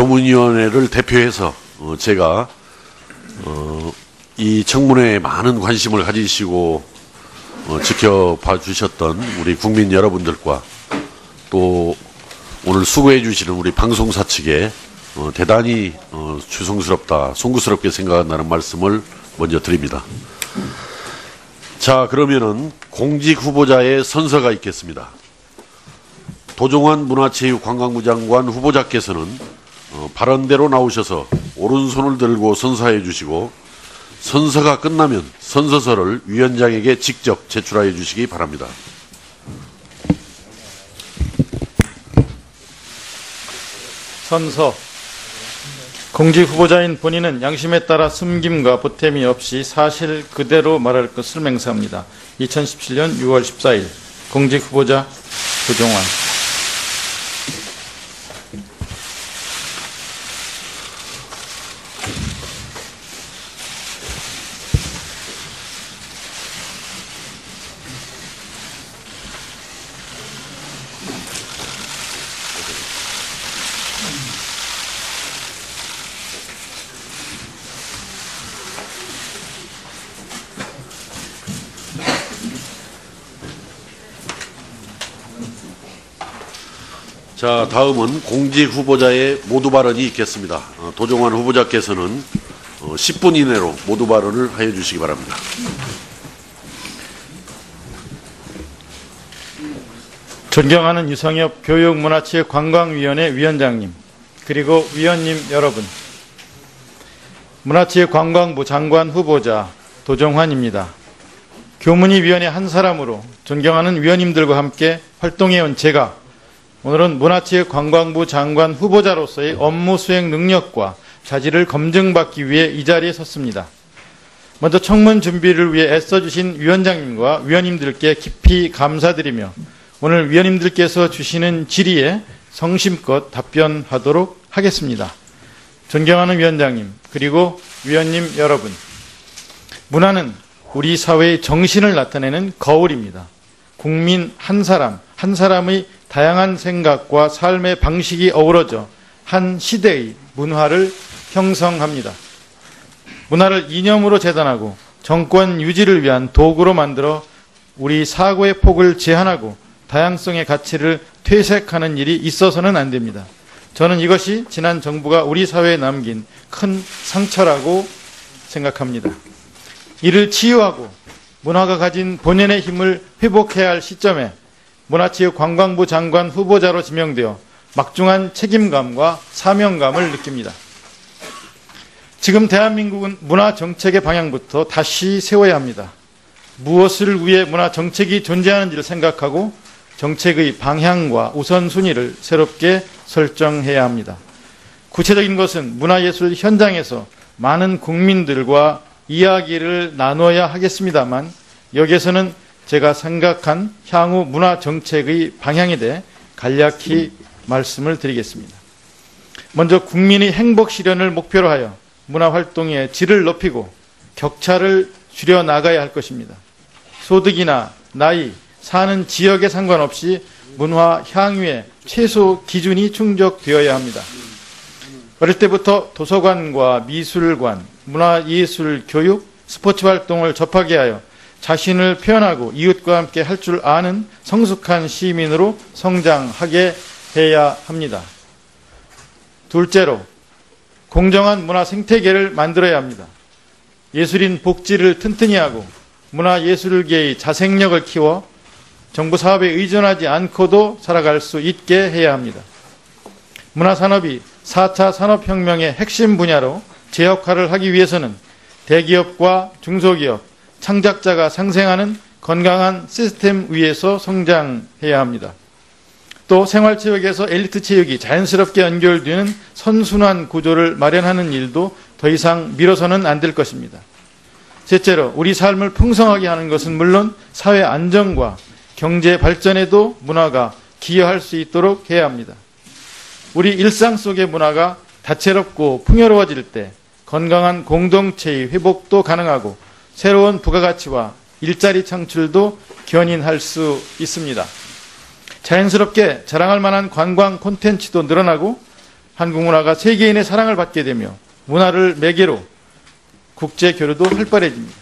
교문위원회를 대표해서 제가 이 청문회에 많은 관심을 가지시고 지켜봐 주셨던 우리 국민 여러분들과 또 오늘 수고해 주시는 우리 방송사 측에 대단히 죄송스럽다, 송구스럽게 생각한다는 말씀을 먼저 드립니다. 자, 그러면은 공직 후보자의 선서가 있겠습니다. 도종환 문화체육관광부 장관 후보자께서는 발언대로 나오셔서 오른손을 들고 선서해 주시고 선서가 끝나면 선서서를 위원장에게 직접 제출하여 주시기 바랍니다. 선서. 공직 후보자인 본인은 양심에 따라 숨김과 보탬이 없이 사실 그대로 말할 것을 맹세합니다. 2017년 6월 14일 공직 후보자 도종환. 자, 다음은 공직 후보자의 모두 발언이 있겠습니다. 도종환 후보자께서는 10분 이내로 모두 발언을 하여 주시기 바랍니다. 존경하는 유성엽 교육문화체육관광위원회 위원장님, 그리고 위원님 여러분, 문화체육관광부 장관 후보자 도종환입니다. 교문위위원회 한 사람으로 존경하는 위원님들과 함께 활동해온 제가 오늘은 문화체육관광부 장관 후보자로서의 업무 수행 능력과 자질을 검증받기 위해 이 자리에 섰습니다. 먼저 청문 준비를 위해 애써주신 위원장님과 위원님들께 깊이 감사드리며 오늘 위원님들께서 주시는 질의에 성심껏 답변하도록 하겠습니다. 존경하는 위원장님, 그리고 위원님 여러분, 문화는 우리 사회의 정신을 나타내는 거울입니다. 국민 한 사람, 한 사람의 다양한 생각과 삶의 방식이 어우러져 한 시대의 문화를 형성합니다. 문화를 이념으로 재단하고 정권 유지를 위한 도구로 만들어 우리 사고의 폭을 제한하고 다양성의 가치를 퇴색하는 일이 있어서는 안 됩니다. 저는 이것이 지난 정부가 우리 사회에 남긴 큰 상처라고 생각합니다. 이를 치유하고 문화가 가진 본연의 힘을 회복해야 할 시점에 문화체육관광부 장관 후보자로 지명되어 막중한 책임감과 사명감을 느낍니다. 지금 대한민국은 문화정책의 방향부터 다시 세워야 합니다. 무엇을 위해 문화정책이 존재하는지를 생각하고 정책의 방향과 우선순위를 새롭게 설정해야 합니다. 구체적인 것은 문화예술 현장에서 많은 국민들과 이야기를 나눠야 하겠습니다만 여기에서는 제가 생각한 향후 문화정책의 방향에 대해 간략히 말씀을 드리겠습니다. 먼저 국민의 행복 실현을 목표로 하여 문화활동의 질을 높이고 격차를 줄여나가야 할 것입니다. 소득이나 나이, 사는 지역에 상관없이 문화 향유의 최소 기준이 충족되어야 합니다. 어릴 때부터 도서관과 미술관, 문화예술 교육, 스포츠 활동을 접하게 하여 자신을 표현하고 이웃과 함께 할 줄 아는 성숙한 시민으로 성장하게 해야 합니다. 둘째로, 공정한 문화 생태계를 만들어야 합니다. 예술인 복지를 튼튼히 하고 문화예술계의 자생력을 키워 정부 사업에 의존하지 않고도 살아갈 수 있게 해야 합니다. 문화산업이 4차 산업혁명의 핵심 분야로 제 역할을 하기 위해서는 대기업과 중소기업, 창작자가 상생하는 건강한 시스템 위에서 성장해야 합니다. 또 생활체육에서 엘리트 체육이 자연스럽게 연결되는 선순환 구조를 마련하는 일도 더 이상 미뤄서는 안 될 것입니다. 셋째로, 우리 삶을 풍성하게 하는 것은 물론 사회 안정과 경제 발전에도 문화가 기여할 수 있도록 해야 합니다. 우리 일상 속의 문화가 다채롭고 풍요로워질 때 건강한 공동체의 회복도 가능하고 새로운 부가가치와 일자리 창출도 견인할 수 있습니다. 자연스럽게 자랑할 만한 관광 콘텐츠도 늘어나고 한국 문화가 세계인의 사랑을 받게 되며 문화를 매개로 국제 교류도 활발해집니다.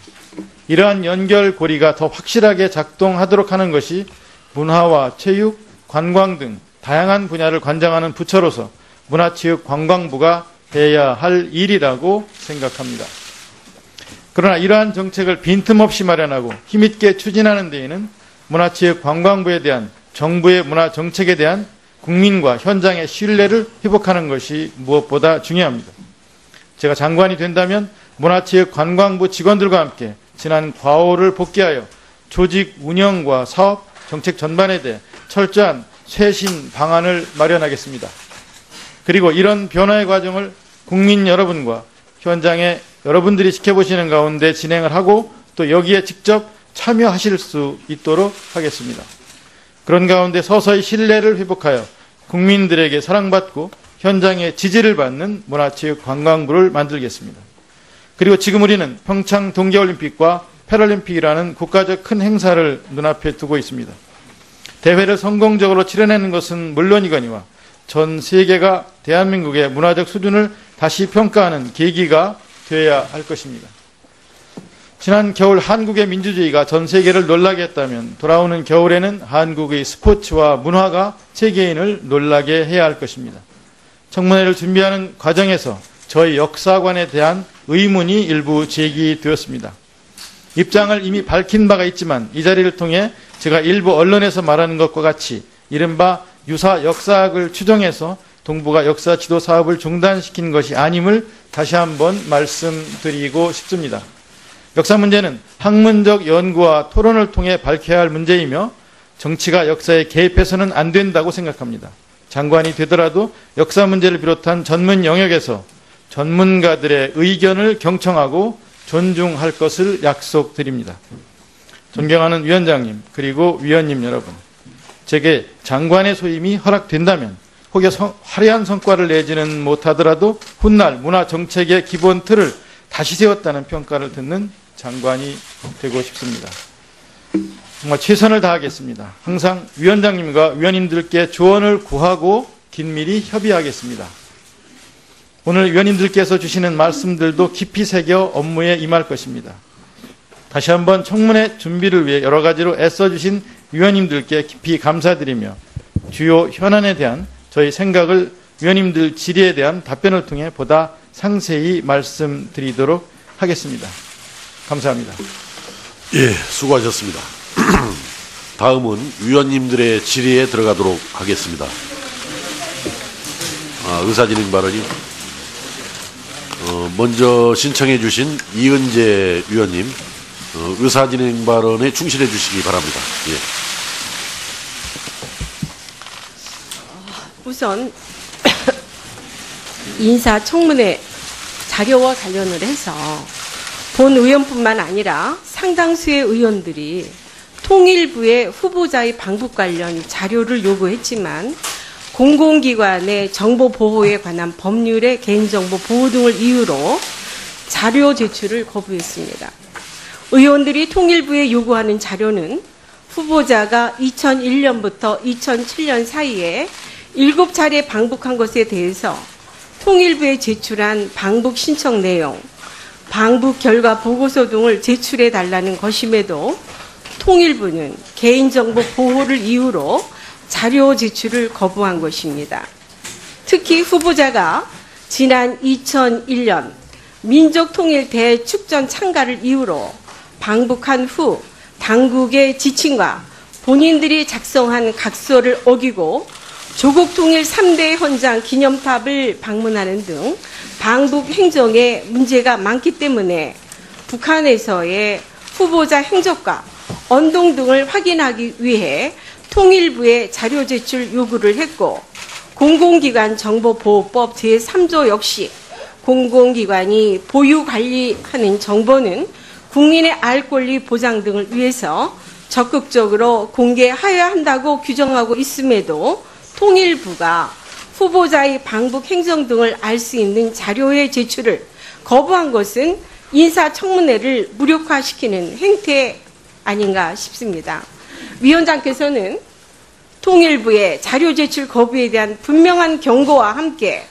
이러한 연결고리가 더 확실하게 작동하도록 하는 것이 문화와 체육, 관광 등 다양한 분야를 관장하는 부처로서 문화체육관광부가 해야 할 일이라고 생각합니다. 그러나 이러한 정책을 빈틈없이 마련하고 힘있게 추진하는 데에는 문화체육관광부에 대한 정부의 문화정책에 대한 국민과 현장의 신뢰를 회복하는 것이 무엇보다 중요합니다. 제가 장관이 된다면 문화체육관광부 직원들과 함께 지난 과오를 복귀하여 조직 운영과 사업, 정책 전반에 대해 철저한 쇄신 방안을 마련하겠습니다. 그리고 이런 변화의 과정을 국민 여러분과 현장에 여러분들이 지켜보시는 가운데 진행을 하고 또 여기에 직접 참여하실 수 있도록 하겠습니다. 그런 가운데 서서히 신뢰를 회복하여 국민들에게 사랑받고 현장의 지지를 받는 문화체육관광부를 만들겠습니다. 그리고 지금 우리는 평창 동계올림픽과 패럴림픽이라는 국가적 큰 행사를 눈앞에 두고 있습니다. 대회를 성공적으로 치러내는 것은 물론이거니와 전 세계가 대한민국의 문화적 수준을 다시 평가하는 계기가 되어야 할 것입니다. 지난 겨울 한국의 민주주의가 전 세계를 놀라게 했다면 돌아오는 겨울에는 한국의 스포츠와 문화가 세계인을 놀라게 해야 할 것입니다. 청문회를 준비하는 과정에서 저희 역사관에 대한 의문이 일부 제기되었습니다. 입장을 이미 밝힌 바가 있지만 이 자리를 통해 제가 일부 언론에서 말하는 것과 같이 이른바 유사 역사학을 추정해서 동부가 역사 지도 사업을 중단시킨 것이 아님을 다시 한번 말씀드리고 싶습니다. 역사 문제는 학문적 연구와 토론을 통해 밝혀야 할 문제이며 정치가 역사에 개입해서는 안 된다고 생각합니다. 장관이 되더라도 역사 문제를 비롯한 전문 영역에서 전문가들의 의견을 경청하고 존중할 것을 약속드립니다. 존경하는 위원장님 그리고 위원님 여러분, 제게 장관의 소임이 허락된다면 혹여 화려한 성과를 내지는 못하더라도 훗날 문화정책의 기본 틀을 다시 세웠다는 평가를 듣는 장관이 되고 싶습니다. 정말 최선을 다하겠습니다. 항상 위원장님과 위원님들께 조언을 구하고 긴밀히 협의하겠습니다. 오늘 위원님들께서 주시는 말씀들도 깊이 새겨 업무에 임할 것입니다. 다시 한번 청문회 준비를 위해 여러 가지로 애써주신 위원님들께 깊이 감사드리며 주요 현안에 대한 저희 생각을 위원님들 질의에 대한 답변을 통해 보다 상세히 말씀드리도록 하겠습니다. 감사합니다. 예, 수고하셨습니다. 다음은 위원님들의 질의에 들어가도록 하겠습니다. 의사진행 발언이 먼저 신청해 주신 이은재 위원님 의사진행 발언에 충실해 주시기 바랍니다. 예. 우선 인사청문회 자료와 관련을 해서 본 의원뿐만 아니라 상당수의 의원들이 통일부의 후보자의 방북 관련 자료를 요구했지만 공공기관의 정보 보호에 관한 법률의 개인정보 보호 등을 이유로 자료 제출을 거부했습니다. 의원들이 통일부에 요구하는 자료는 후보자가 2001년부터 2007년 사이에 7차례 방북한 것에 대해서 통일부에 제출한 방북 신청 내용, 방북 결과 보고서 등을 제출해 달라는 것임에도 통일부는 개인정보 보호를 이유로 자료 제출을 거부한 것입니다. 특히 후보자가 지난 2001년 민족통일 대축전 참가를 이유로 방북한 후 당국의 지침과 본인들이 작성한 각서를 어기고 조국통일 3대 헌장 기념탑을 방문하는 등 방북 행정에 문제가 많기 때문에 북한에서의 후보자 행적과 언동 등을 확인하기 위해 통일부에 자료 제출 요구를 했고 공공기관 정보보호법 제3조 역시 공공기관이 보유 관리하는 정보는 국민의 알 권리 보장 등을 위해서 적극적으로 공개하여야 한다고 규정하고 있음에도 통일부가 후보자의 방북 행정 등을 알 수 있는 자료의 제출을 거부한 것은 인사청문회를 무력화시키는 행태 아닌가 싶습니다. 위원장께서는 통일부의 자료 제출 거부에 대한 분명한 경고와 함께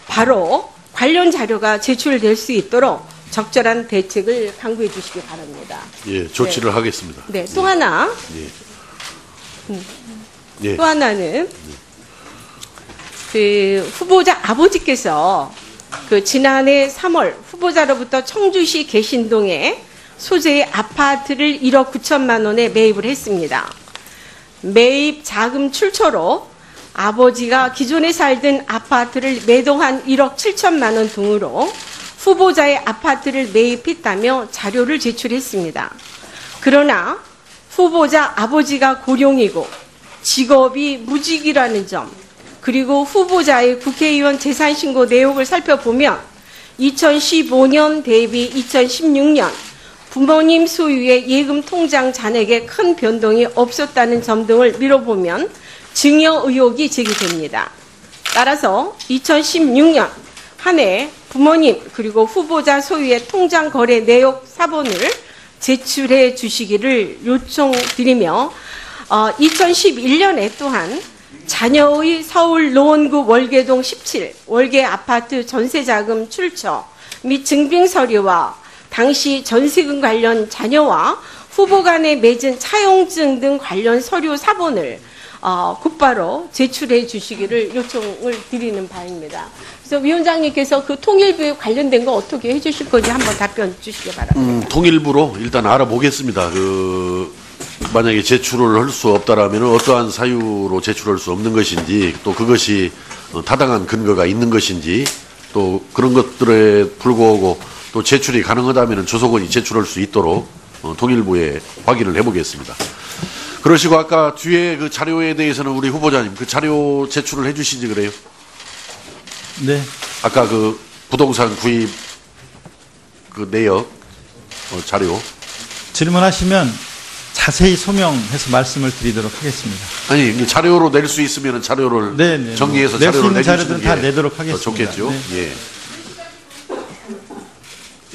바로 관련 자료가 제출될 수 있도록 적절한 대책을 강구해 주시기 바랍니다. 예, 조치를 하겠습니다. 네, 또 하나. 예. 또 하나는 그 후보자 아버지께서 그 지난해 3월 후보자로부터 청주시 개신동에 소재의 아파트를 1억 9천만 원에 매입을 했습니다. 매입 자금 출처로 아버지가 기존에 살던 아파트를 매도한 1억 7천만 원 등으로 후보자의 아파트를 매입했다며 자료를 제출했습니다. 그러나 후보자 아버지가 고령이고 직업이 무직이라는 점, 그리고 후보자의 국회의원 재산신고 내역을 살펴보면 2015년 대비 2016년 부모님 소유의 예금 통장 잔액에 큰 변동이 없었다는 점 등을 미뤄보면 증여 의혹이 제기됩니다. 따라서 2016년 한 해 부모님 그리고 후보자 소유의 통장 거래 내역 사본을 제출해 주시기를 요청드리며 2011년에 또한 자녀의 서울 노원구 월계동 17 월계 아파트 전세자금 출처 및 증빙 서류와 당시 전세금 관련 자녀와 후보 간에 맺은 차용증 등 관련 서류 사본을 곧바로 제출해 주시기를 요청을 드리는 바입니다. 그래서 위원장님께서 그 통일부에 관련된 거 어떻게 해주실 건지 한번 답변 주시기 바랍니다. 통일부로 일단 알아보겠습니다. 만약에 제출을 할 수 없다라면 어떠한 사유로 제출할 수 없는 것인지, 또 그것이 타당한 근거가 있는 것인지, 또 그런 것들에 불구하고 또 제출이 가능하다면 조속원이 제출할 수 있도록 통일부에 확인을 해보겠습니다. 그러시고 아까 뒤에 그 자료에 대해서는 우리 후보자님 그 자료 제출을 해주시지 그래요? 네. 아까 그 부동산 구입 그 내역 자료. 질문하시면 자세히 소명해서 말씀을 드리도록 하겠습니다. 아니 자료로 낼 수 있으면 자료를 네네. 정리해서 낼 수 자료를 있는 내주시는 자료들은 게 다 내도록 하겠습니다. 더 좋겠죠. 네.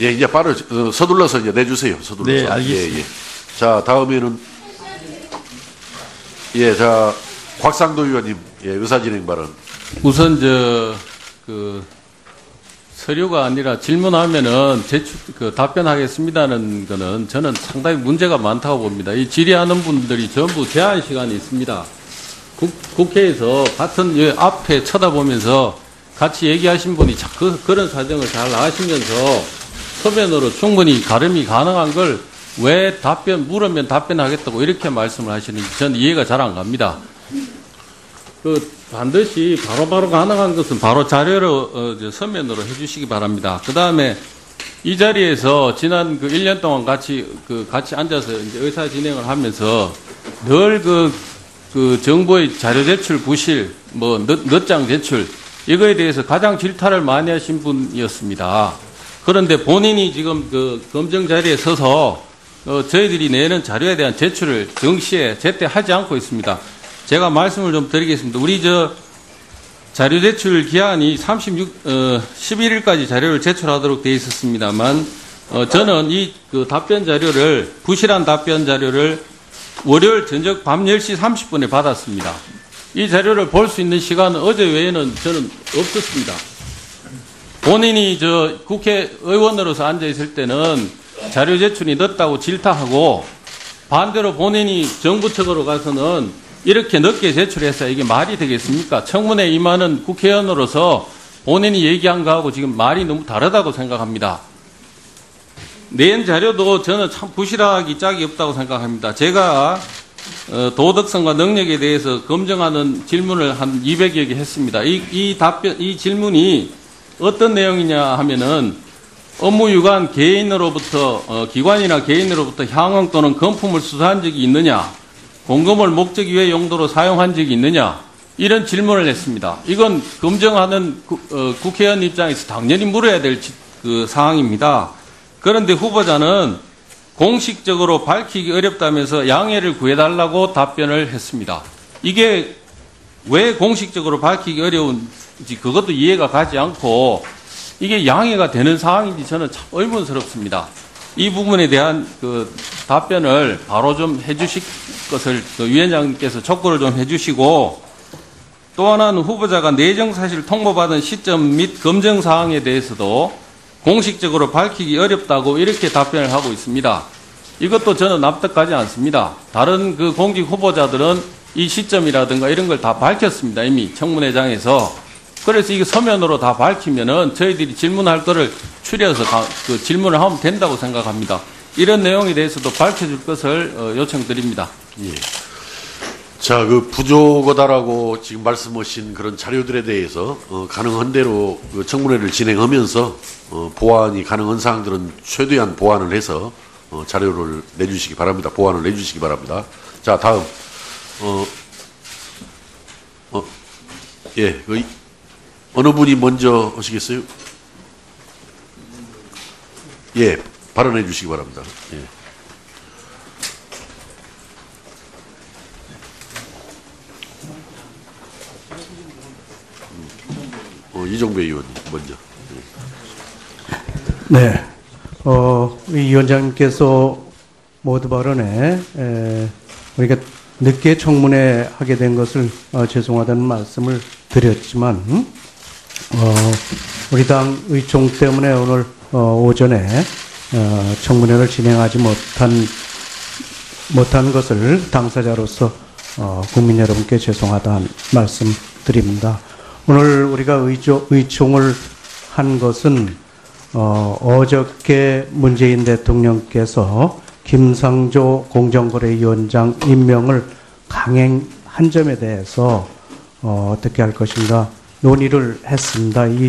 예, 이제 빠르 서둘러서 이제 내주세요. 서둘러서. 네, 알겠습니다. 예. 자, 다음에는 자 곽상도 의원님 의사진행 발언. 우선 서류가 아니라 질문하면은 답변하겠습니다는 거는 저는 상당히 문제가 많다고 봅니다. 이 질의하는 분들이 전부 제한 시간이 있습니다. 국회에서 같은 앞에 쳐다보면서 같이 얘기하신 분이 그런 사정을 잘 아시면서 서면으로 충분히 가름이 가능한 걸 왜 물으면 답변하겠다고 이렇게 말씀을 하시는지 저는 이해가 잘 안 갑니다. 반드시 바로바로 가능한 것은 바로 자료로 서면으로 해주시기 바랍니다. 그 다음에 이 자리에서 지난 1년 동안 같이 앉아서 이제 의사 진행을 하면서 늘 정부의 자료 제출 부실, 늦장 제출 이거에 대해서 가장 질타를 많이 하신 분이었습니다. 그런데 본인이 지금 검증 자리에 서서 저희들이 내는 자료에 대한 제출을 정시에 제때 하지 않고 있습니다. 제가 말씀을 좀 드리겠습니다. 우리 자료 제출 기한이 11일까지 자료를 제출하도록 되어 있었습니다만, 저는 이 답변 자료를, 부실한 답변 자료를 월요일 저녁 밤 10시 30분에 받았습니다. 이 자료를 볼 수 있는 시간은 어제 외에는 저는 없었습니다. 본인이 국회의원으로서 앉아있을 때는 자료 제출이 늦다고 질타하고, 반대로 본인이 정부 측으로 가서는 이렇게 늦게 제출해서 이게 말이 되겠습니까? 청문회 임하는 국회의원으로서 본인이 얘기한 거하고 지금 말이 너무 다르다고 생각합니다. 낸 자료도 저는 참 부실하기 짝이 없다고 생각합니다. 제가 도덕성과 능력에 대해서 검증하는 질문을 한 200여 개 했습니다. 이 질문이 어떤 내용이냐 하면은 업무 유관 개인으로부터 기관이나 개인으로부터 향응 또는 금품을 수사한 적이 있느냐, 공금을 목적 이외 용도로 사용한 적이 있느냐, 이런 질문을 했습니다. 이건 검증하는 국회의원 입장에서 당연히 물어야 될 사항입니다. 그런데 후보자는 공식적으로 밝히기 어렵다면서 양해를 구해달라고 답변을 했습니다. 이게 왜 공식적으로 밝히기 어려운지 그것도 이해가 가지 않고 이게 양해가 되는 사항인지 저는 참 의문스럽습니다. 이 부분에 대한 답변을 바로 좀 해주실 것을 위원장님께서 촉구를 좀 해주시고, 또 하나는 후보자가 내정사실 통보받은 시점 및 검증 사항에 대해서도 공식적으로 밝히기 어렵다고 이렇게 답변을 하고 있습니다. 이것도 저는 납득하지 않습니다. 다른 그 공직 후보자들은 이 시점이라든가 이런 걸 다 밝혔습니다. 이미 청문회장에서. 그래서 이거 서면으로 다 밝히면은 저희들이 질문할 거를 추려서 그 질문을 하면 된다고 생각합니다. 이런 내용에 대해서도 밝혀줄 것을 요청드립니다. 예. 자, 그 부족하다라고 지금 말씀하신 그런 자료들에 대해서 가능한 대로 그 청문회를 진행하면서 보완이 가능한 사항들은 최대한 보완을 해서 자료를 내주시기 바랍니다. 보완을 내주시기 바랍니다. 자, 다음 예, 그 어느 분이 먼저 하시겠어요? 예, 발언해 주시기 바랍니다. 예. 이종배 의원님 먼저. 네, 우리 위원장님께서 모두 발언에 우리가 늦게 청문회 하게 된 것을 죄송하다는 말씀을 드렸지만 우리 당 의총 때문에 오늘 오전에 청문회를 진행하지 못한 것을 당사자로서 국민 여러분께 죄송하다는 말씀 드립니다. 오늘 우리가 의총을 한 것은 어저께 문재인 대통령께서 김상조 공정거래위원장 임명을 강행한 점에 대해서 어떻게 할 것인가 논의를 했습니다. 이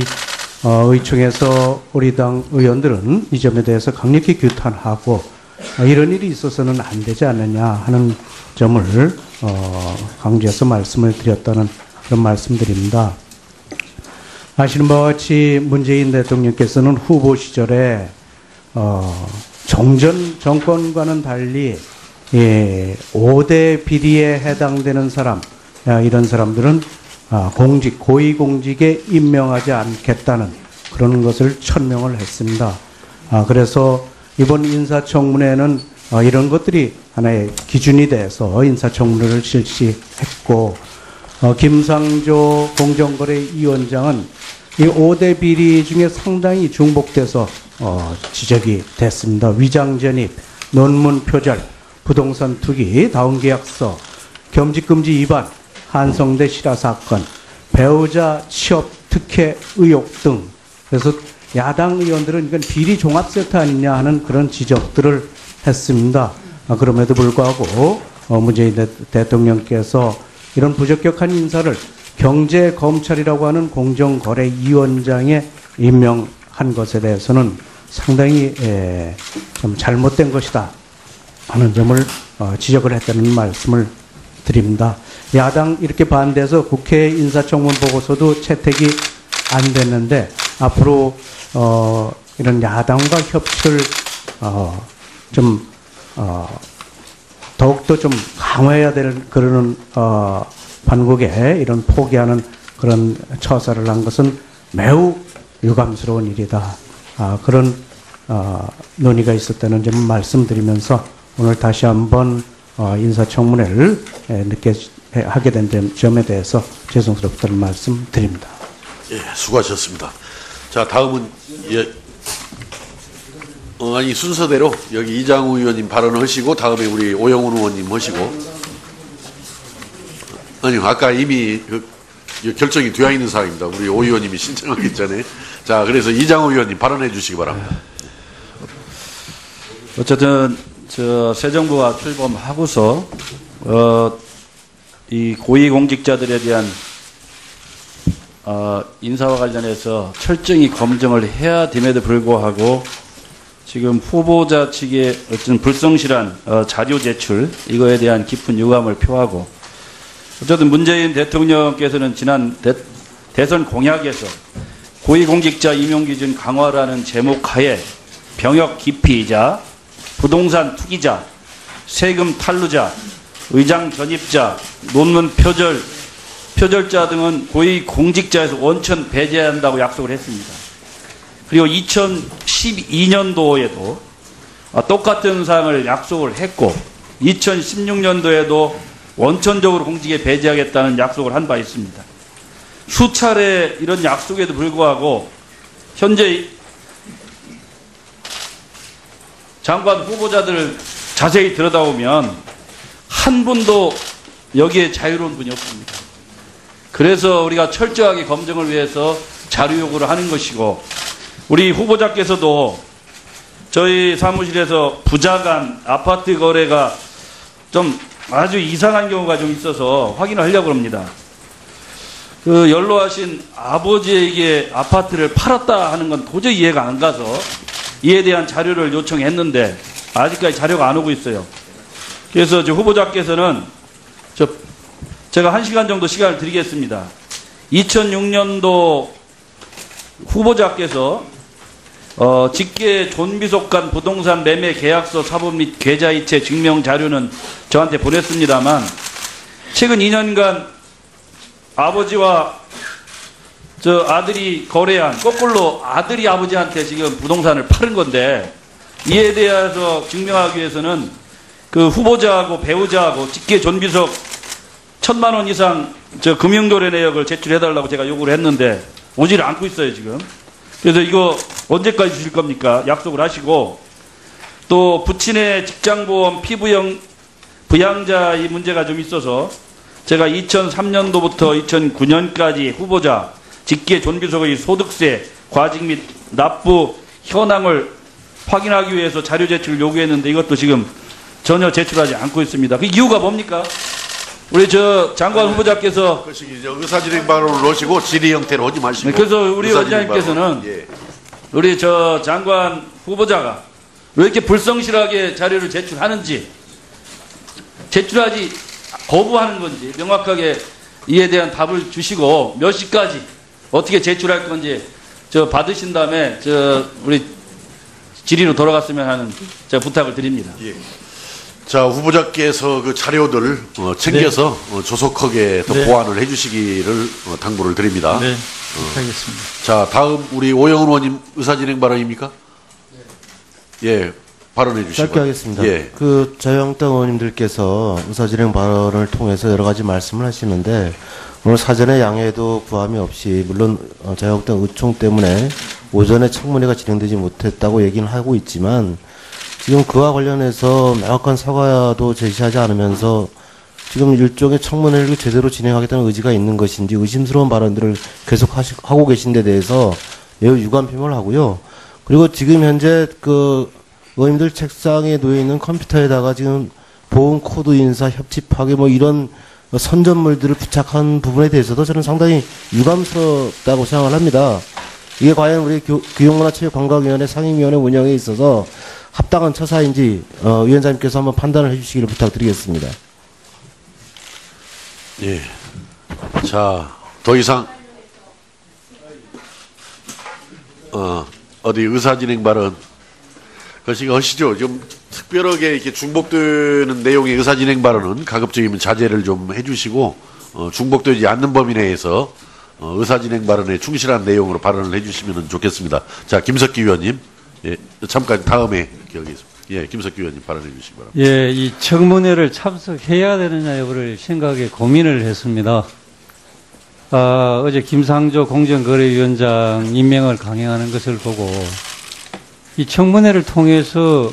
의총에서 우리 당 의원들은 이 점에 대해서 강력히 규탄하고 이런 일이 있어서는 안 되지 않느냐 하는 점을 강조해서 말씀을 드렸다는 그런 말씀드립니다. 아시는 바와 같이 문재인 대통령께서는 후보 시절에 종전 정권과는 달리 5대 비리에 해당되는 사람, 이런 사람들은 고위공직에 임명하지 않겠다는 그런 것을 천명을 했습니다. 그래서 이번 인사청문회는 이런 것들이 하나의 기준이 돼서 인사청문회를 실시했고, 김상조 공정거래위원장은 이 5대 비리 중에 상당히 중복돼서 지적이 됐습니다. 위장전입, 논문 표절, 부동산 투기, 다운계약서, 겸직금지 위반, 한성대 실화 사건, 배우자 취업 특혜 의혹 등. 그래서 야당 의원들은 이건 비리 종합 세트 아니냐 하는 그런 지적들을 했습니다. 그럼에도 불구하고 문재인 대통령께서 이런 부적격한 인사를 경제검찰이라고 하는 공정거래위원장에 임명한 것에 대해서는 상당히 좀 잘못된 것이다 하는 점을 지적을 했다는 말씀을 드립니다. 야당 이렇게 반대해서 국회 인사청문 보고서도 채택이 안 됐는데 앞으로 이런 야당과 협치를 더욱더 좀 강화해야 될 그런 반국에 이런 포기하는 그런 처사를 한 것은 매우 유감스러운 일이다. 그런 논의가 있었다는 점을 말씀드리면서 오늘 다시 한번 인사청문회를 늦게 하게 된 점에 대해서 죄송스럽다는 말씀 드립니다. 예, 수고하셨습니다. 자, 다음은 아니 순서대로 여기 이장우 의원님 발언하시고 다음에 우리 오영훈 의원님 하시고. 아니요, 아까 이미 결정이 되어 있는 사항입니다. 우리 오 의원님이 신청하기 전에. 자, 그래서 이장우 의원님 발언해 주시기 바랍니다. 어쨌든 새 정부가 출범하고서 이 고위공직자들에 대한 인사와 관련해서 철저히 검증을 해야 됨에도 불구하고 지금 후보자 측의 어떤 불성실한 자료 제출, 이거에 대한 깊은 유감을 표하고, 어쨌든 문재인 대통령께서는 지난 대선 공약에서 고위공직자 임용기준 강화라는 제목 하에 병역 기피자, 부동산 투기자, 세금 탈루자, 의장 전입자, 논문 표절자 등은 고위공직자에서 원천 배제한다고 약속을 했습니다. 그리고 2012년도에도 똑같은 사항을 약속을 했고 2016년도에도 원천적으로 공직에 배제하겠다는 약속을 한 바 있습니다. 수차례 이런 약속에도 불구하고 현재 장관 후보자들을 자세히 들여다보면 한 분도 여기에 자유로운 분이 없습니다. 그래서 우리가 철저하게 검증을 위해서 자료 요구를 하는 것이고, 우리 후보자께서도 저희 사무실에서 부자 간 아파트 거래가 좀 아주 이상한 경우가 좀 있어서 확인을 하려고 합니다. 그 연로하신 아버지에게 아파트를 팔았다 하는 건 도저히 이해가 안 가서 이에 대한 자료를 요청했는데 아직까지 자료가 안 오고 있어요. 그래서 저 후보자께서는 제가 1시간 정도 시간을 드리겠습니다. 2006년도 후보자께서 직계 존비속 간 부동산 매매 계약서 사본 및 계좌이체 증명 자료는 저한테 보냈습니다만, 최근 2년간 아버지와 저 아들이 거래한, 거꾸로 아들이 아버지한테 지금 부동산을 파는 건데, 이에 대해서 증명하기 위해서는 그 후보자하고 배우자하고 직계 존비속 1,000만 원 이상 저 금융거래 내역을 제출해달라고 제가 요구를 했는데 오지를 않고 있어요, 지금. 그래서 이거 언제까지 주실 겁니까? 약속을 하시고, 또 부친의 직장보험 피부형 부양자 이 문제가 좀 있어서 제가 2003년도부터 2009년까지 후보자 직계 존비속의 소득세, 과징 및 납부 현황을 확인하기 위해서 자료 제출을 요구했는데 이것도 지금 전혀 제출하지 않고 있습니다. 그 이유가 뭡니까? 우리 저 장관 후보자께서 의사진행반으로 넣으시고 질의 형태로 하지 마시고. 네, 그래서 우리 의사진행반으로. 원장님께서는 예. 우리 저 장관 후보자가 왜 이렇게 불성실하게 자료를 제출하는지, 제출하지 거부하는 건지 명확하게 이에 대한 답을 주시고, 몇 시까지 어떻게 제출할 건지 저 받으신 다음에 저 우리 질의로 돌아갔으면 하는 제가 부탁을 드립니다. 예. 자, 후보자께서 그 자료들 챙겨서 조속하게 더 네. 보완을 해주시기를 당부를 드립니다. 네, 하겠습니다. 자, 다음 우리 오영훈 의원님 의사진행 발언입니까? 예, 발언해 주시고. 짧게 하겠습니다. 예. 그 자유한국당 의원님들께서 의사진행 발언을 통해서 여러 가지 말씀을 하시는데, 오늘 사전에 양해도 구함이 없이, 물론 자유한국당 의총 때문에 오전에 청문회가 진행되지 못했다고 얘기는 하고 있지만, 지금 그와 관련해서 명확한 사과도 제시하지 않으면서 지금 일종의 청문회를 제대로 진행하겠다는 의지가 있는 것인지 의심스러운 발언들을 계속 하고 계신 데 대해서 매우 유감 표명을 하고요. 그리고 지금 현재 그 의원님들 책상에 놓여 있는 컴퓨터에다가 지금 보험 코드 인사, 협치 파괴 뭐 이런 선전물들을 부착한 부분에 대해서도 저는 상당히 유감스럽다고 생각을 합니다. 이게 과연 우리 교육문화체육관광위원회 상임위원회 운영에 있어서 합당한 처사인지 위원장님께서 한번 판단을 해주시기를 부탁드리겠습니다. 예. 자, 더 이상 어디 의사진행 발언 그것이 하시죠. 좀 특별하게 이렇게 중복되는 내용의 의사진행 발언은 가급적이면 자제를 좀 해주시고 중복되지 않는 범위 내에서 의사진행 발언에 충실한 내용으로 발언을 해주시면 좋겠습니다. 자, 김석기 의원님. 예, 잠깐 다음에 기억하겠습니다. 예, 김석기 의원님 발언해 주시기 바랍니다. 예, 이 청문회를 참석해야 되느냐 여부를 생각에 고민을 했습니다. 어제 김상조 공정거래위원장 임명을 강행하는 것을 보고 이 청문회를 통해서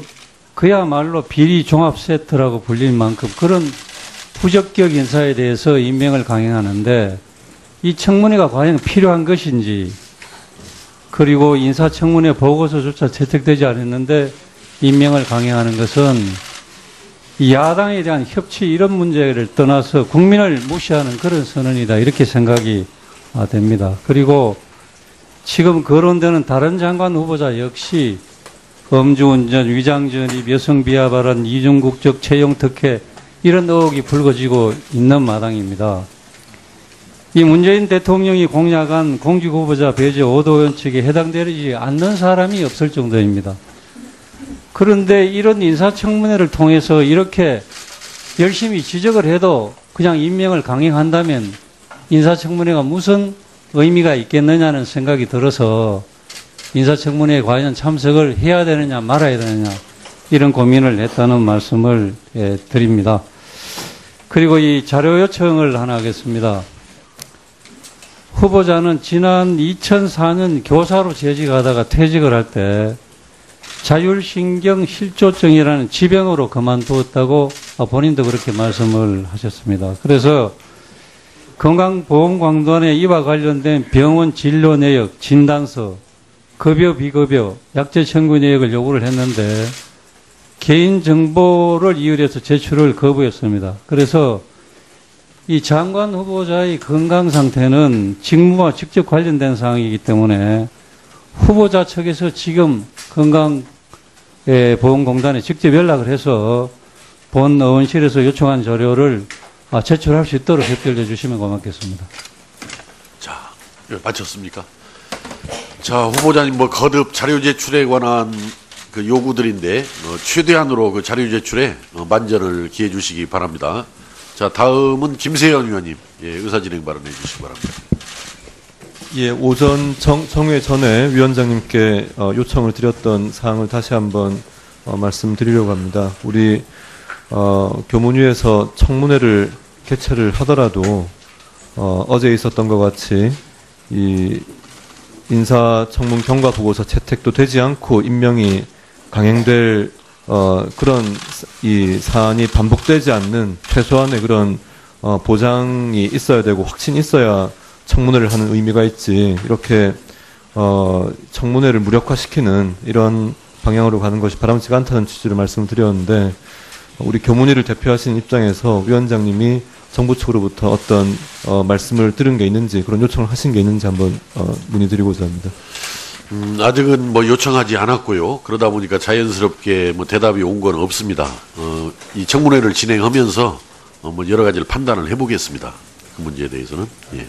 그야말로 비리 종합 세트라고 불릴 만큼 그런 부적격 인사에 대해서 임명을 강행하는데, 이 청문회가 과연 필요한 것인지, 그리고 인사청문회 보고서조차 채택되지 않았는데 임명을 강행하는 것은 야당에 대한 협치 이런 문제를 떠나서 국민을 무시하는 그런 선언이다, 이렇게 생각이 됩니다. 그리고 지금 거론되는 다른 장관 후보자 역시 음주운전, 위장전입, 여성비하 발언, 이중국적 채용 특혜 이런 의혹이 불거지고 있는 마당입니다. 이 문재인 대통령이 공약한 공직후보자 배제 5도 원칙에 해당되지 않는 사람이 없을 정도입니다. 그런데 이런 인사청문회를 통해서 이렇게 열심히 지적을 해도 그냥 임명을 강행한다면 인사청문회가 무슨 의미가 있겠느냐는 생각이 들어서 인사청문회에 과연 참석을 해야 되느냐 말아야 되느냐 이런 고민을 했다는 말씀을 드립니다. 그리고 이 자료 요청을 하나 하겠습니다. 후보자는 지난 2004년 교사로 재직하다가 퇴직을 할 때 자율신경 실조증이라는 지병으로 그만두었다고 본인도 그렇게 말씀을 하셨습니다. 그래서 건강보험공단에 이와 관련된 병원 진료 내역, 진단서, 급여, 비급여, 약제 청구 내역을 요구를 했는데 개인정보를 이유해서 제출을 거부했습니다. 그래서 이 장관 후보자의 건강 상태는 직무와 직접 관련된 사항이기 때문에 후보자 측에서 지금 건강보험공단에 직접 연락을 해서 본 의원실에서 요청한 자료를 제출할 수 있도록 협조해 주시면 고맙겠습니다. 자, 마쳤습니까? 자, 후보자님 뭐 거듭 자료 제출에 관한 그 요구들인데 최대한으로 그 자료 제출에 만전을 기해 주시기 바랍니다. 자, 다음은 김세현 의원님, 예, 의사진행 발언해 주시기 바랍니다. 예, 오전 정회 전에 위원장님께 요청을 드렸던 사항을 다시 한번 말씀드리려고 합니다. 우리 교문위에서 청문회를 개최를 하더라도 어제 있었던 것 같이 이 인사청문 경과 보고서 채택도 되지 않고 임명이 강행될 그런 이 사안이 반복되지 않는 최소한의 그런 보장이 있어야 되고 확신이 있어야 청문회를 하는 의미가 있지, 이렇게 청문회를 무력화시키는 이런 방향으로 가는 것이 바람직하지 않다는 취지로 말씀을 드렸는데, 우리 교문위를 대표하시는 입장에서 위원장님이 정부 측으로부터 어떤 말씀을 들은 게 있는지, 그런 요청을 하신 게 있는지 한번 문의드리고자 합니다. 아직은 뭐 요청하지 않았고요. 그러다 보니까 자연스럽게 뭐 대답이 온 건 없습니다. 이 청문회를 진행하면서 뭐 여러 가지를 판단을 해보겠습니다. 그 문제에 대해서는. 예.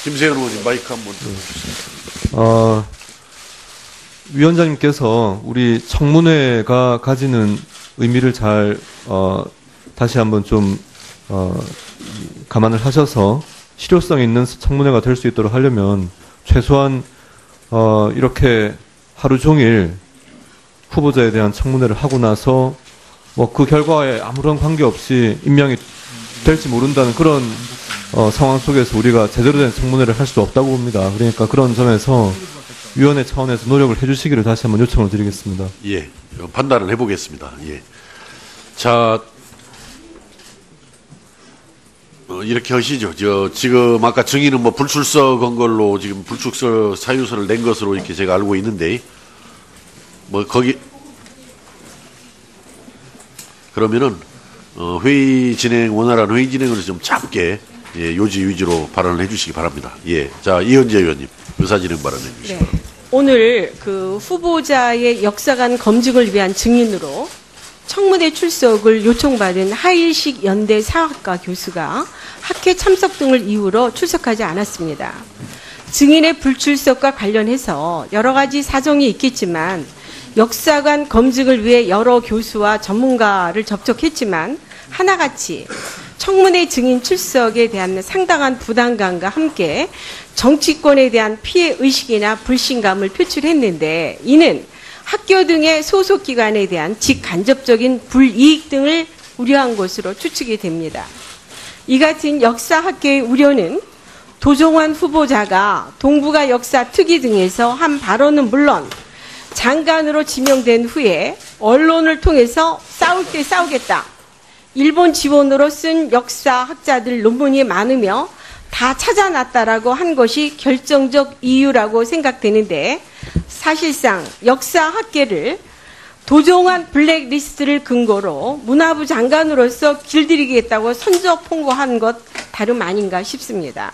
김세현 의원님 마이크 한번 들어주세요. 위원장님께서 우리 청문회가 가지는 의미를 잘 다시 한번 좀 감안을 하셔서 실효성 있는 청문회가 될 수 있도록 하려면 최소한 이렇게 하루 종일 후보자에 대한 청문회를 하고 나서 뭐 그 결과에 아무런 관계없이 임명이 될지 모른다는 그런 상황 속에서 우리가 제대로 된 청문회를 할 수 없다고 봅니다. 그러니까 그런 점에서 위원회 차원에서 노력을 해주시기를 다시 한번 요청을 드리겠습니다. 예, 판단을 해보겠습니다. 예. 자, 이렇게 하시죠. 지금 아까 증인은 뭐 불출석 한 걸로 지금 불출석 사유서를 낸 것으로 이렇게 제가 알고 있는데, 뭐 거기 그러면은 원활한 회의 진행을 좀 짧게, 예, 요지 위주로 발언을 해주시기 바랍니다. 예, 자, 이현재 의원님 의사진행 발언해 주시기 네. 바랍니다. 오늘 그 후보자의 역사관 검증을 위한 증인으로 청문회 출석을 요청받은 하일식 연대 사학과 교수가 학회 참석 등을 이유로 출석하지 않았습니다. 증인의 불출석과 관련해서 여러 가지 사정이 있겠지만 역사관 검증을 위해 여러 교수와 전문가를 접촉했지만 하나같이 청문회 증인 출석에 대한 상당한 부담감과 함께 정치권에 대한 피해의식이나 불신감을 표출했는데, 이는 학교 등의 소속기관에 대한 직간접적인 불이익 등을 우려한 것으로 추측이 됩니다. 이 같은 역사학계의 우려는 도종환 후보자가 동북아 역사 특위 등에서 한 발언은 물론 장관으로 지명된 후에 언론을 통해서 싸울 때 싸우겠다, 일본 지원으로 쓴 역사학자들 논문이 많으며 다 찾아놨다라고 한 것이 결정적 이유라고 생각되는데, 사실상 역사학계를 도종환 블랙리스트를 근거로 문화부 장관으로서 길들이겠다고 선적 통보한 것 다름 아닌가 싶습니다.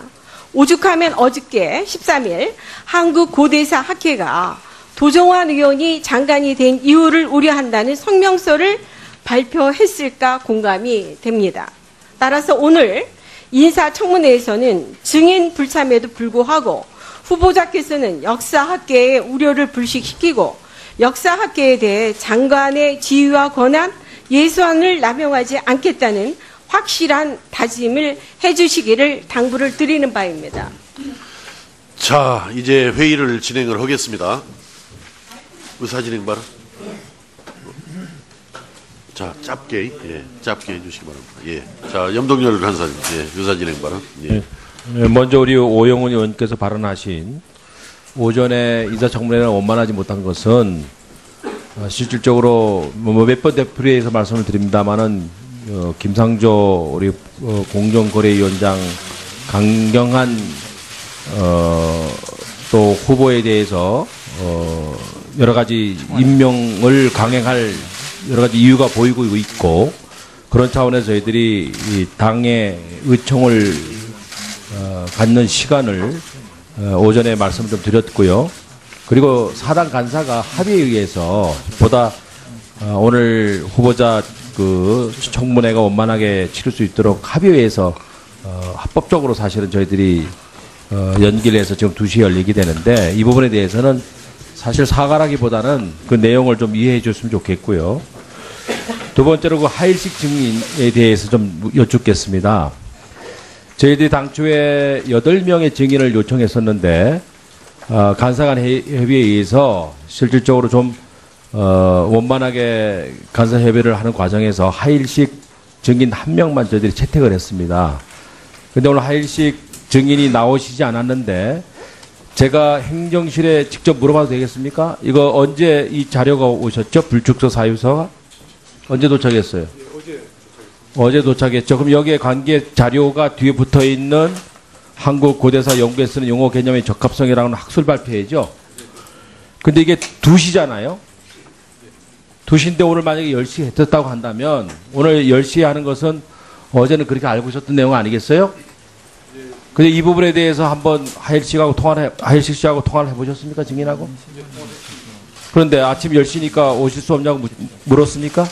오죽하면 어저께 13일 한국고대사학회가 도종환 의원이 장관이 된 이유를 우려한다는 성명서를 발표했을까 공감이 됩니다. 따라서 오늘 인사청문회에서는 증인 불참에도 불구하고 후보자께서는 역사학계의 우려를 불식시키고 역사학계에 대해 장관의 지위와 권한, 예산을 남용하지 않겠다는 확실한 다짐을 해주시기를 당부를 드리는 바입니다. 자, 이제 회의를 진행을 하겠습니다. 의사진행 발언. 자, 자, 짧게 해주시기 바랍니다. 예. 자, 염동열 간사님, 유사 진행 발언. 예. 먼저 우리 오영훈 의원께서 발언하신 오전에 인사청문회를 원만하지 못한 것은 실질적으로 몇 번 되풀이해서 말씀을 드립니다만은 김상조 우리 공정거래위원장 강경한 또 후보에 대해서 여러 가지 임명을 강행할 여러 가지 이유가 보이고 있고 그런 차원에서 저희들이 이 당의 의총을 갖는 시간을 오전에 말씀을 좀 드렸고요. 그리고 사당 간사가 합의에 의해서 보다 오늘 후보자 그 청문회가 원만하게 치를 수 있도록 합의에 의해서 합법적으로 사실은 저희들이 연기를 해서 지금 2시에 열리게 되는데 이 부분에 대해서는 사실 사과라기보다는 그 내용을 좀 이해해 줬으면 좋겠고요. 두 번째로 그 하일식 증인에 대해서 좀 여쭙겠습니다. 저희들이 당초에 8명의 증인을 요청했었는데 간사간 협의에 의해서 실질적으로 좀 원만하게 간사 협의를 하는 과정에서 하일식 증인 1명만 저희들이 채택을 했습니다. 그런데 오늘 하일식 증인이 나오시지 않았는데 제가 행정실에 직접 물어봐도 되겠습니까? 이거 언제 이 자료가 오셨죠? 불축소 사유서가? 언제 도착했어요? 어제 도착했죠. 그럼 여기에 관계 자료가 뒤에 붙어 있는 한국 고대사 연구에 쓰는 용어 개념의 적합성이라는 학술 발표회죠. 근데 이게 2시잖아요. 2시인데 오늘 만약에 10시에 했었다고 한다면 오늘 10시에 하는 것은 어제는 그렇게 알고 있었던 내용 아니겠어요? 근데 이 부분에 대해서 한번 하일식 씨하고 통화를 해보셨습니까? 증인하고? 그런데 아침 10시니까 오실 수 없냐고 물었습니까?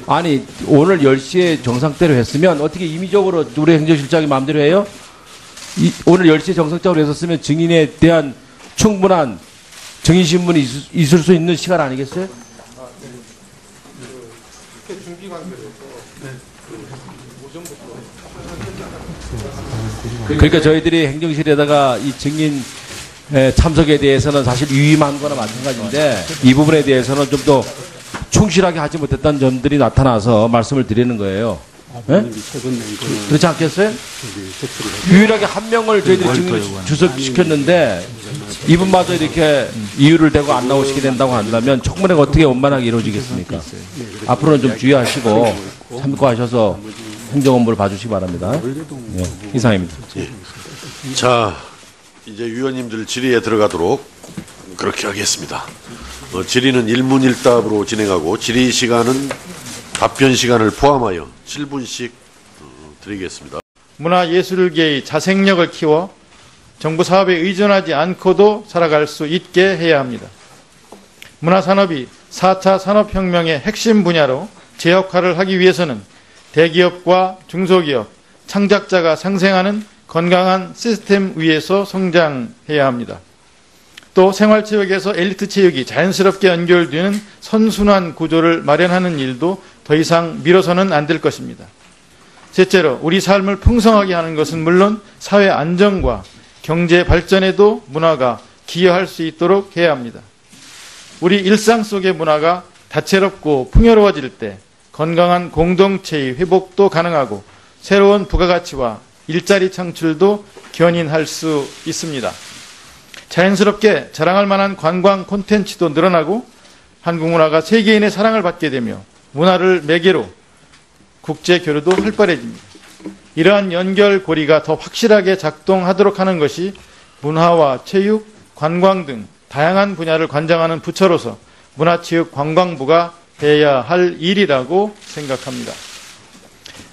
아니 오늘 10시에 정상대로 했으면 어떻게 임의적으로 우리 행정실장이 마음대로 해요? 오늘 10시에 정상적으로 했었으면 증인에 대한 충분한 증인신문이 있을 수 있는 시간 아니겠어요? 그러니까 저희들이 행정실에다가 이 증인 참석에 대해서는 사실 위임한 거나 마찬가지인데 이 부분에 대해서는 좀 더 충실하게 하지 못했다는 점들이 나타나서 말씀을 드리는 거예요. 네? 그렇지 않겠어요? 유일하게 1명을 저희들이 증인을 주석시켰는데 이분마저 이렇게 이유를 대고 안 나오시게 된다고 한다면 청문회가 어떻게 원만하게 이루어지겠습니까? 앞으로는 좀 주의하시고 참고하셔서 행정 업무를 봐주시기 바랍니다. 네, 이상입니다. 자, 이제 위원님들 질의에 들어가도록 그렇게 하겠습니다. 질의는 일문일답으로 진행하고 질의 시간은 답변 시간을 포함하여 7분씩 드리겠습니다. 문화예술계의 자생력을 키워 정부 사업에 의존하지 않고도 살아갈 수 있게 해야 합니다. 문화산업이 4차 산업혁명의 핵심 분야로 제 역할을 하기 위해서는 대기업과 중소기업, 창작자가 상생하는 건강한 시스템 위에서 성장해야 합니다. 또 생활체육에서 엘리트 체육이 자연스럽게 연결되는 선순환 구조를 마련하는 일도 더 이상 미뤄서는 안 될 것입니다. 셋째로 우리 삶을 풍성하게 하는 것은 물론 사회 안정과 경제 발전에도 문화가 기여할 수 있도록 해야 합니다. 우리 일상 속의 문화가 다채롭고 풍요로워질 때 건강한 공동체의 회복도 가능하고 새로운 부가가치와 일자리 창출도 견인할 수 있습니다. 자연스럽게 자랑할 만한 관광 콘텐츠도 늘어나고 한국 문화가 세계인의 사랑을 받게 되며 문화를 매개로 국제 교류도 활발해집니다. 이러한 연결고리가 더 확실하게 작동하도록 하는 것이 문화와 체육, 관광 등 다양한 분야를 관장하는 부처로서 문화체육관광부가 해야 할 일이라고 생각합니다.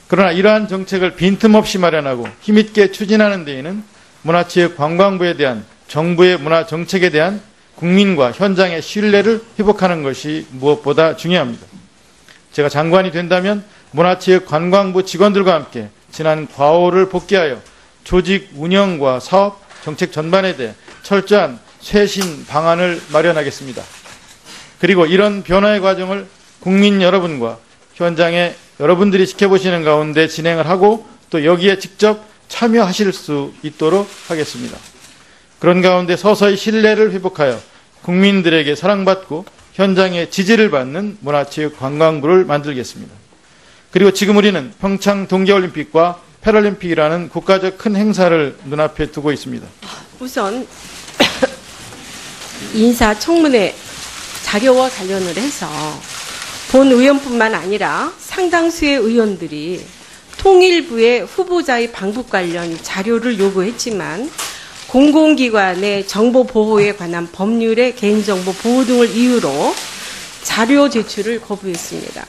그러나 이러한 정책을 빈틈없이 마련하고 힘있게 추진하는 데에는 문화체육관광부에 대한 정부의 문화정책에 대한 국민과 현장의 신뢰를 회복하는 것이 무엇보다 중요합니다. 제가 장관이 된다면 문화체육관광부 직원들과 함께 지난 과오를 복귀하여 조직 운영과 사업, 정책 전반에 대해 철저한 쇄신 방안을 마련하겠습니다. 그리고 이런 변화의 과정을 국민 여러분과 현장에 여러분들이 지켜보시는 가운데 진행을 하고 또 여기에 직접 참여하실 수 있도록 하겠습니다. 그런 가운데 서서히 신뢰를 회복하여 국민들에게 사랑받고 현장의 지지를 받는 문화체육관광부를 만들겠습니다. 그리고 지금 우리는 평창 동계올림픽과 패럴림픽이라는 국가적 큰 행사를 눈앞에 두고 있습니다. 우선 인사청문회 자료와 관련을 해서 본 의원뿐만 아니라 상당수의 의원들이 통일부의 후보자의 방북 관련 자료를 요구했지만 공공기관의 정보 보호에 관한 법률의 개인정보 보호 등을 이유로 자료 제출을 거부했습니다.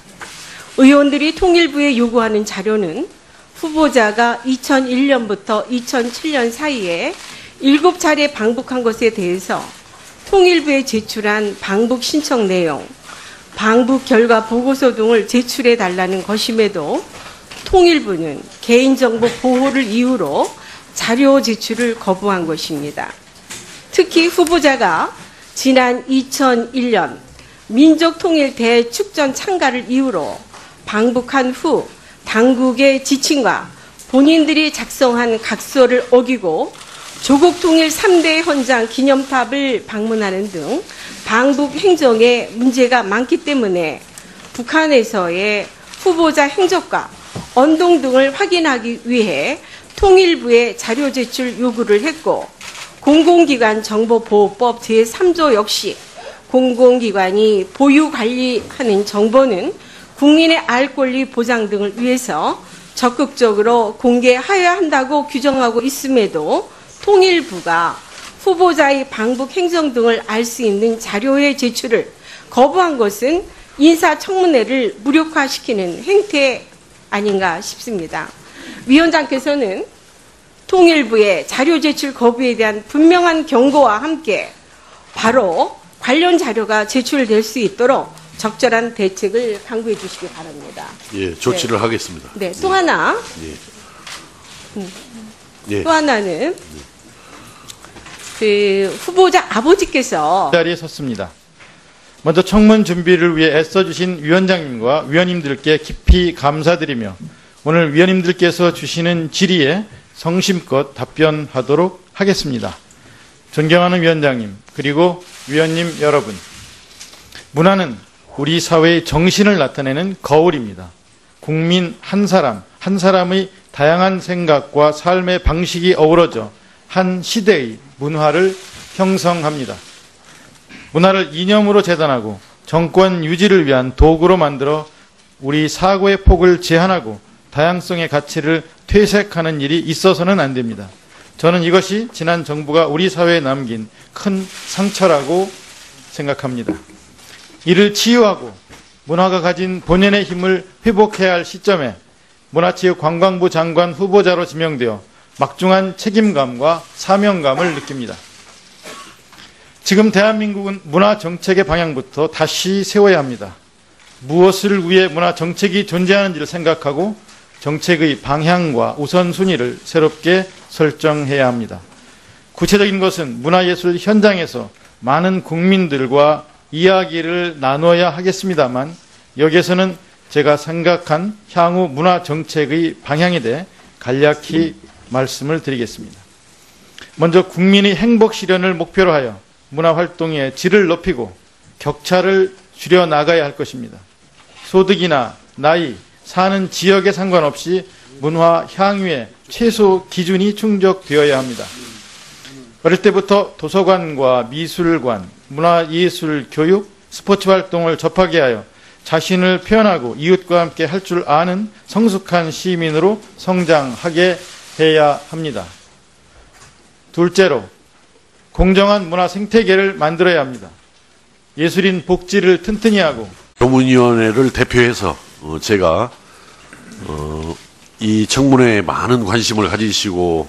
의원들이 통일부에 요구하는 자료는 후보자가 2001년부터 2007년 사이에 7차례 방북한 것에 대해서 통일부에 제출한 방북 신청 내용, 방북 결과 보고서 등을 제출해 달라는 것임에도 통일부는 개인정보 보호를 이유로 자료 제출을 거부한 것입니다. 특히 후보자가 지난 2001년 민족통일 대축전 참가를 이유로 방북한 후 당국의 지침과 본인들이 작성한 각서를 어기고 조국통일 3대 헌장 기념탑을 방문하는 등 방북 행정에 문제가 많기 때문에 북한에서의 후보자 행적과 언동 등을 확인하기 위해 통일부에 자료 제출 요구를 했고 공공기관 정보보호법 제3조 역시 공공기관이 보유 관리하는 정보는 국민의 알 권리 보장 등을 위해서 적극적으로 공개하여야 한다고 규정하고 있음에도 통일부가 후보자의 방북 행정 등을 알 수 있는 자료의 제출을 거부한 것은 인사청문회를 무력화시키는 행태 아닌가 싶습니다. 위원장께서는 통일부의 자료 제출 거부에 대한 분명한 경고와 함께 바로 관련 자료가 제출될 수 있도록 적절한 대책을 강구해 주시기 바랍니다. 예, 조치를 하겠습니다. 네, 또 하나. 예. 또 하나는 그 후보자 아버지께서 자리에 섰습니다. 먼저 청문 준비를 위해 애써주신 위원장님과 위원님들께 깊이 감사드리며 오늘 위원님들께서 주시는 질의에 성심껏 답변하도록 하겠습니다. 존경하는 위원장님 그리고 위원님 여러분, 문화는 우리 사회의 정신을 나타내는 거울입니다. 국민 한 사람의 다양한 생각과 삶의 방식이 어우러져 한 시대의 문화를 형성합니다. 문화를 이념으로 재단하고 정권 유지를 위한 도구로 만들어 우리 사고의 폭을 제한하고 다양성의 가치를 퇴색하는 일이 있어서는 안 됩니다. 저는 이것이 지난 정부가 우리 사회에 남긴 큰 상처라고 생각합니다. 이를 치유하고 문화가 가진 본연의 힘을 회복해야 할 시점에 문화체육관광부 장관 후보자로 지명되어 막중한 책임감과 사명감을 느낍니다. 지금 대한민국은 문화정책의 방향부터 다시 세워야 합니다. 무엇을 위해 문화정책이 존재하는지를 생각하고 정책의 방향과 우선순위를 새롭게 설정해야 합니다. 구체적인 것은 문화예술 현장에서 많은 국민들과 이야기를 나눠야 하겠습니다만 여기에서는 제가 생각한 향후 문화정책의 방향에 대해 간략히 말씀을 드리겠습니다. 먼저 국민의 행복 실현을 목표로 하여 문화활동의 질을 높이고 격차를 줄여 나가야 할 것입니다. 소득이나 나이, 사는 지역에 상관없이 문화 향유의 최소 기준이 충족되어야 합니다. 어릴 때부터 도서관과 미술관, 문화예술 교육, 스포츠 활동을 접하게 하여 자신을 표현하고 이웃과 함께 할 줄 아는 성숙한 시민으로 성장하게 해야 합니다. 둘째로 공정한 문화 생태계를 만들어야 합니다. 예술인 복지를 튼튼히 하고 교문위원회를 대표해서 제가 이 청문회에 많은 관심을 가지시고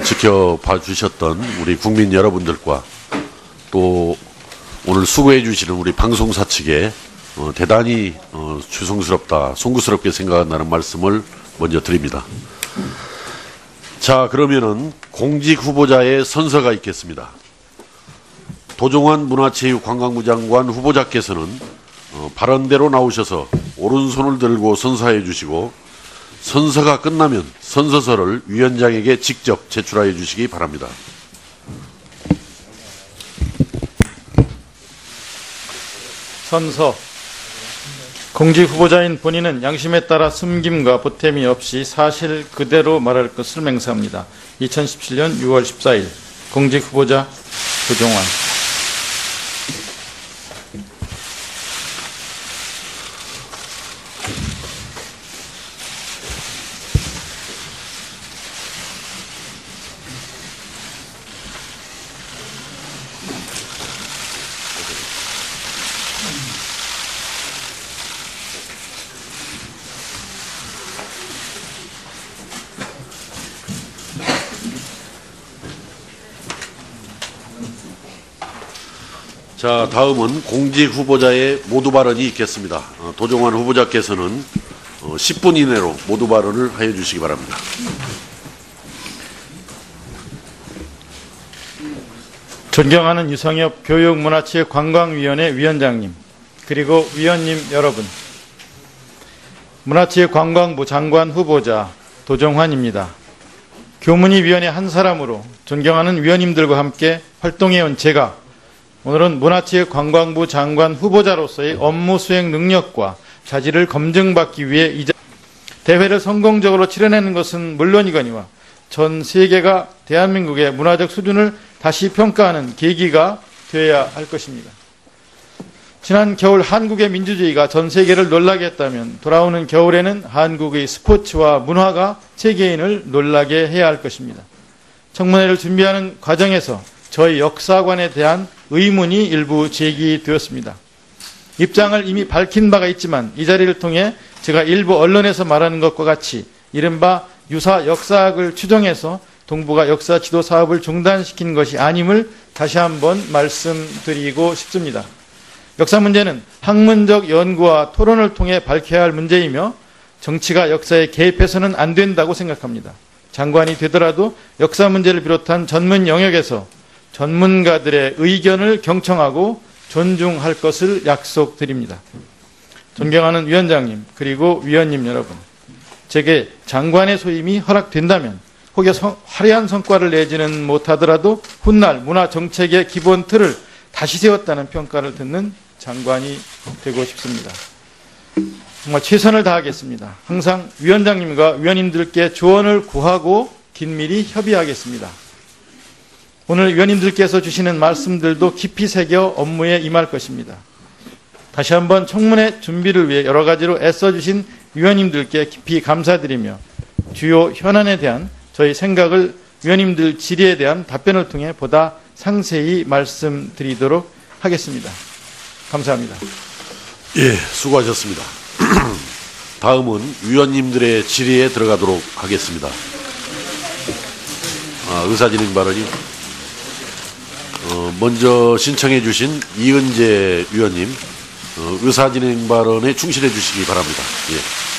지켜봐 주셨던 우리 국민 여러분들과 또 오늘 수고해 주시는 우리 방송사 측에 대단히 죄송스럽다, 송구스럽게 생각한다는 말씀을 먼저 드립니다. 자, 그러면은 공직 후보자의 선서가 있겠습니다. 도종환 문화체육관광부 장관 후보자께서는 발언대로 나오셔서 오른손을 들고 선서해 주시고 선서가 끝나면 선서서를 위원장에게 직접 제출하여 주시기 바랍니다. 선서. 공직 후보자인 본인은 양심에 따라 숨김과 보탬이 없이 사실 그대로 말할 것을 맹세합니다. 2017년 6월 14일 공직 후보자 도종환. 자, 다음은 공직 후보자의 모두 발언이 있겠습니다. 도종환 후보자께서는 10분 이내로 모두 발언을 하여 주시기 바랍니다. 존경하는 유성엽 교육문화체육관광위원회 위원장님, 그리고 위원님 여러분, 문화체육관광부 장관 후보자 도종환입니다. 교문위위원회 한 사람으로 존경하는 위원님들과 함께 활동해온 제가 오늘은 문화체육관광부 장관 후보자로서의 업무 수행 능력과 자질을 검증받기 위해 이 대회를 성공적으로 치러내는 것은 물론이거니와 전 세계가 대한민국의 문화적 수준을 다시 평가하는 계기가 되어야 할 것입니다. 지난 겨울 한국의 민주주의가 전 세계를 놀라게 했다면 돌아오는 겨울에는 한국의 스포츠와 문화가 세계인을 놀라게 해야 할 것입니다. 청문회를 준비하는 과정에서 저희 역사관에 대한 의문이 일부 제기되었습니다. 입장을 이미 밝힌 바가 있지만 이 자리를 통해 제가 일부 언론에서 말하는 것과 같이 이른바 유사 역사학을 추정해서 동부가 역사 지도 사업을 중단시킨 것이 아님을 다시 한번 말씀드리고 싶습니다. 역사 문제는 학문적 연구와 토론을 통해 밝혀야 할 문제이며 정치가 역사에 개입해서는 안 된다고 생각합니다. 장관이 되더라도 역사 문제를 비롯한 전문 영역에서 전문가들의 의견을 경청하고 존중할 것을 약속드립니다. 존경하는 위원장님, 그리고 위원님 여러분, 제게 장관의 소임이 허락된다면 혹여 화려한 성과를 내지는 못하더라도 훗날 문화정책의 기본 틀을 다시 세웠다는 평가를 듣는 장관이 되고 싶습니다. 정말 최선을 다하겠습니다. 항상 위원장님과 위원님들께 조언을 구하고 긴밀히 협의하겠습니다. 오늘 위원님들께서 주시는 말씀들도 깊이 새겨 업무에 임할 것입니다. 다시 한번 청문회 준비를 위해 여러 가지로 애써주신 위원님들께 깊이 감사드리며 주요 현안에 대한 저희 생각을 위원님들 질의에 대한 답변을 통해 보다 상세히 말씀드리도록 하겠습니다. 감사합니다. 예, 수고하셨습니다. 다음은 위원님들의 질의에 들어가도록 하겠습니다. 의사진행 발언이 먼저 신청해 주신 이은재 위원님 의사진행 발언에 충실해 주시기 바랍니다. 예.